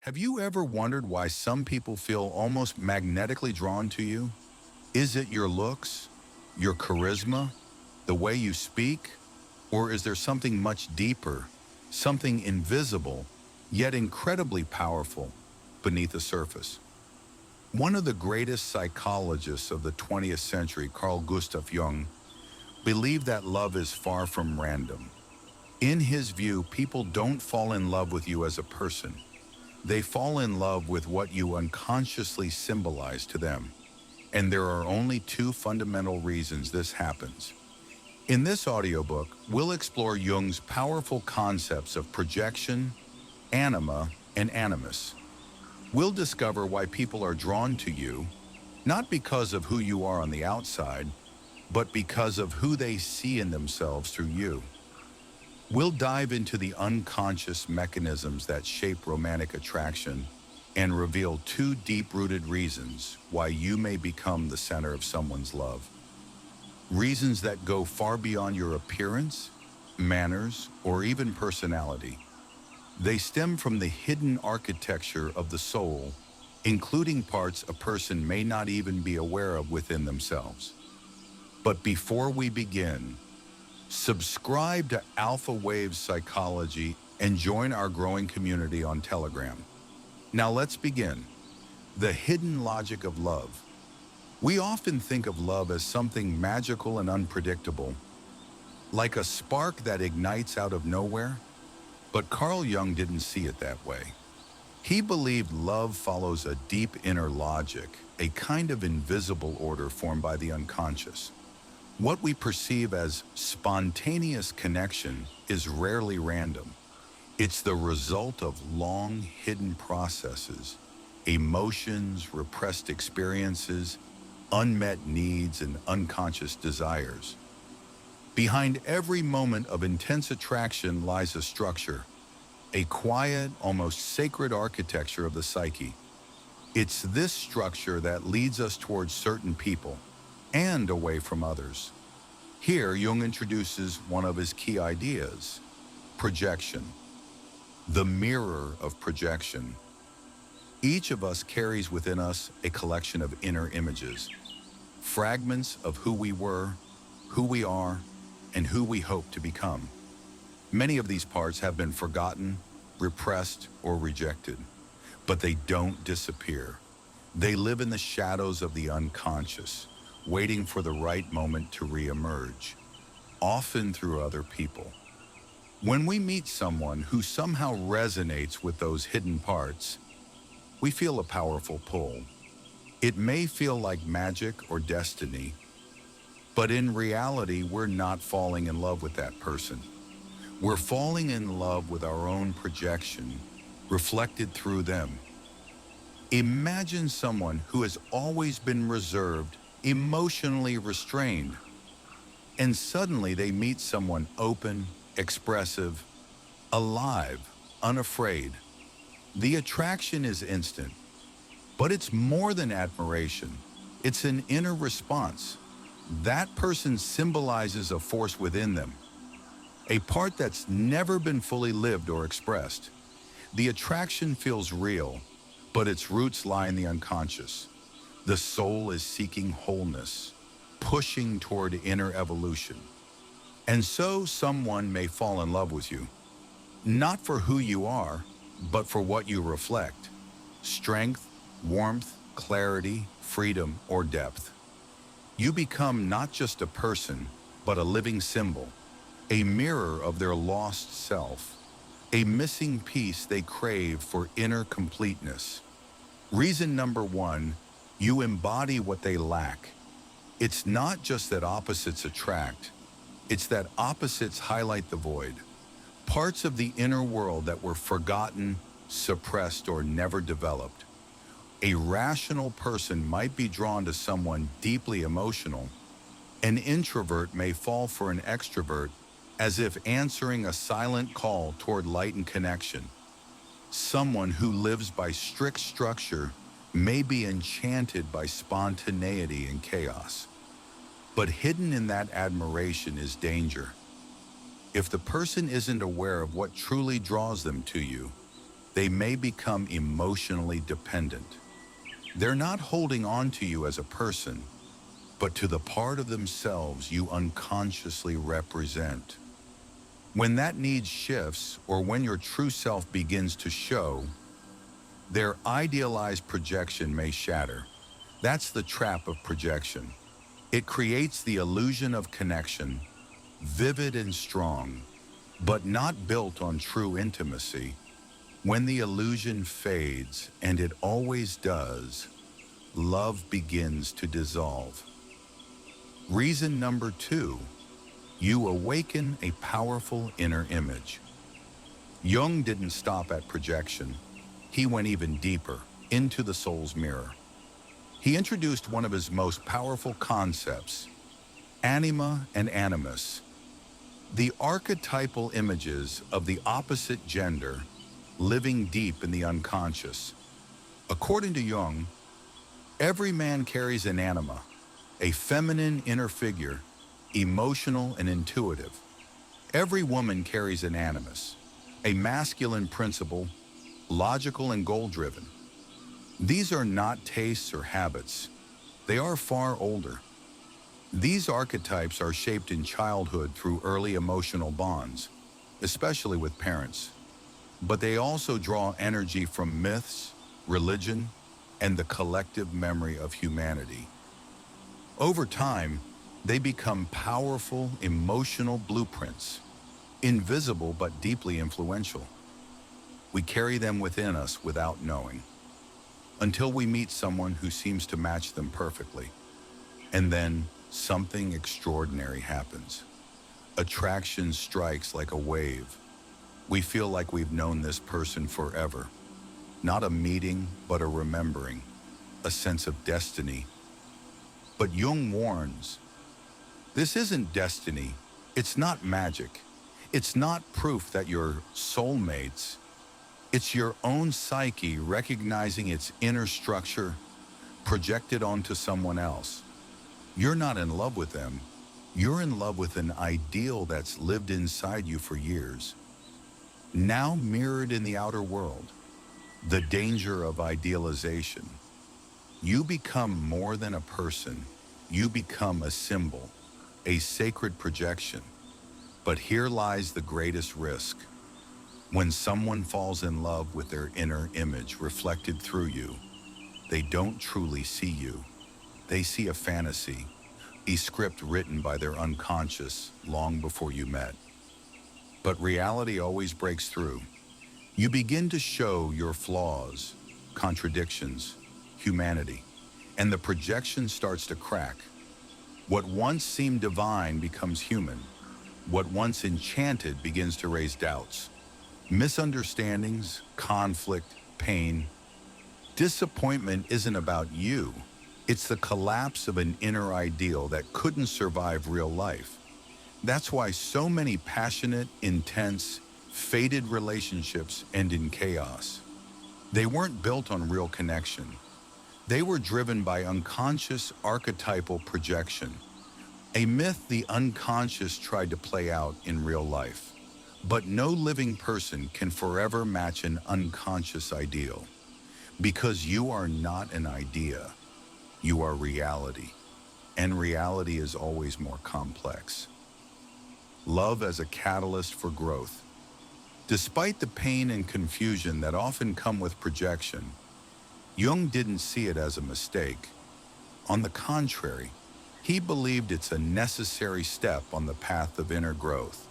Have you ever wondered why some people feel almost magnetically drawn to you? Is it your looks, your charisma, the way you speak, or is there something much deeper, something invisible, yet incredibly powerful beneath the surface? One of the greatest psychologists of the 20th century, Carl Gustav Jung, believed that love is far from random. In his view, people don't fall in love with you as a person. They fall in love with what you unconsciously symbolize to them. And there are only two fundamental reasons this happens. In this audiobook, we'll explore Jung's powerful concepts of projection, anima, and animus. We'll discover why people are drawn to you, not because of who you are on the outside, but because of who they see in themselves through you. We'll dive into the unconscious mechanisms that shape romantic attraction and reveal two deep-rooted reasons why you may become the center of someone's love. Reasons that go far beyond your appearance, manners, or even personality. They stem from the hidden architecture of the soul, including parts a person may not even be aware of within themselves. But before we begin, subscribe to Alpha Waves Psychology and join our growing community on Telegram. Now let's begin. The hidden logic of love. We often think of love as something magical and unpredictable, like a spark that ignites out of nowhere. But Carl Jung didn't see it that way. He believed love follows a deep inner logic, a kind of invisible order formed by the unconscious. What we perceive as spontaneous connection is rarely random. It's the result of long hidden processes, emotions, repressed experiences, unmet needs, and unconscious desires. Behind every moment of intense attraction lies a structure, a quiet, almost sacred architecture of the psyche. It's this structure that leads us towards certain people and away from others. Here, Jung introduces one of his key ideas, projection, the mirror of projection. Each of us carries within us a collection of inner images, fragments of who we were, who we are, and who we hope to become. Many of these parts have been forgotten, repressed, or rejected, but they don't disappear. They live in the shadows of the unconscious, waiting for the right moment to re-emerge, often through other people. When we meet someone who somehow resonates with those hidden parts, we feel a powerful pull. It may feel like magic or destiny, but in reality, we're not falling in love with that person. We're falling in love with our own projection, reflected through them. Imagine someone who has always been reserved, emotionally restrained, and suddenly they meet someone open, expressive, alive, unafraid. The attraction is instant, but it's more than admiration. It's an inner response. That person symbolizes a force within them, a part that's never been fully lived or expressed. The attraction feels real, but its roots lie in the unconscious. The soul is seeking wholeness, pushing toward inner evolution. And so someone may fall in love with you, not for who you are, but for what you reflect: strength, warmth, clarity, freedom, or depth. You become not just a person, but a living symbol, a mirror of their lost self, a missing piece they crave for inner completeness. Reason number one, you embody what they lack. It's not just that opposites attract, it's that opposites highlight the void, parts of the inner world that were forgotten, suppressed, or never developed. A rational person might be drawn to someone deeply emotional. An introvert may fall for an extrovert, as if answering a silent call toward light and connection. Someone who lives by strict structure may be enchanted by spontaneity and chaos. But hidden in that admiration is danger. If the person isn't aware of what truly draws them to you, they may become emotionally dependent. They're not holding on to you as a person, but to the part of themselves you unconsciously represent. When that need shifts, or when your true self begins to show, their idealized projection may shatter. That's the trap of projection. It creates the illusion of connection, vivid and strong, but not built on true intimacy. When the illusion fades, and it always does, love begins to dissolve. Reason number 2, you awaken a powerful inner image. Jung didn't stop at projection. He went even deeper, into the soul's mirror. He introduced one of his most powerful concepts, anima and animus, the archetypal images of the opposite gender living deep in the unconscious. According to Jung, every man carries an anima, a feminine inner figure, emotional and intuitive. Every woman carries an animus, a masculine principle, logical and goal-driven. These are not tastes or habits. They are far older. These archetypes are shaped in childhood through early emotional bonds, especially with parents. But they also draw energy from myths, religion, and the collective memory of humanity. Over time, they become powerful emotional blueprints, invisible but deeply influential. We carry them within us without knowing, until we meet someone who seems to match them perfectly. And then something extraordinary happens. Attraction strikes like a wave. We feel like we've known this person forever. Not a meeting, but a remembering, a sense of destiny. But Jung warns, this isn't destiny. It's not magic. It's not proof that you're soulmates. It's your own psyche recognizing its inner structure projected onto someone else. You're not in love with them. You're in love with an ideal that's lived inside you for years, now mirrored in the outer world. The danger of idealization. You become more than a person. You become a symbol, a sacred projection. But here lies the greatest risk. When someone falls in love with their inner image reflected through you, they don't truly see you. They see a fantasy, a script written by their unconscious long before you met. But reality always breaks through. You begin to show your flaws, contradictions, humanity, and the projection starts to crack. What once seemed divine becomes human. What once enchanted begins to raise doubts. Misunderstandings, conflict, pain. Disappointment isn't about you. It's the collapse of an inner ideal that couldn't survive real life. That's why so many passionate, intense, fated relationships end in chaos. They weren't built on real connection. They were driven by unconscious archetypal projection, a myth the unconscious tried to play out in real life. But no living person can forever match an unconscious ideal, because you are not an idea, you are reality, and reality is always more complex. Love as a catalyst for growth. Despite the pain and confusion that often come with projection, Jung didn't see it as a mistake. On the contrary, he believed it's a necessary step on the path of inner growth.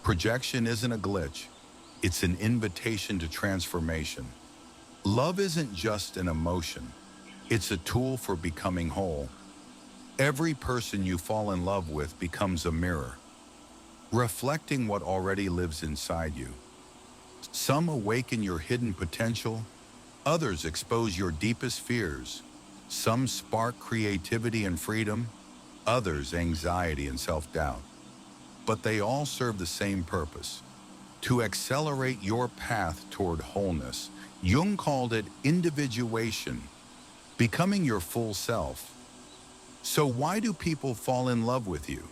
Projection isn't a glitch, it's an invitation to transformation. Love isn't just an emotion, it's a tool for becoming whole. Every person you fall in love with becomes a mirror, reflecting what already lives inside you. Some awaken your hidden potential, others expose your deepest fears. Some spark creativity and freedom, others anxiety and self-doubt. But they all serve the same purpose, to accelerate your path toward wholeness. Jung called it individuation, becoming your full self. So why do people fall in love with you?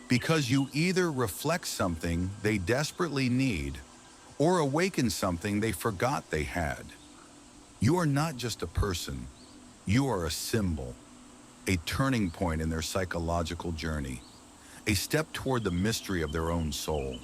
Because you either reflect something they desperately need, or awaken something they forgot they had. You are not just a person, you are a symbol, a turning point in their psychological journey, a step toward the mystery of their own soul.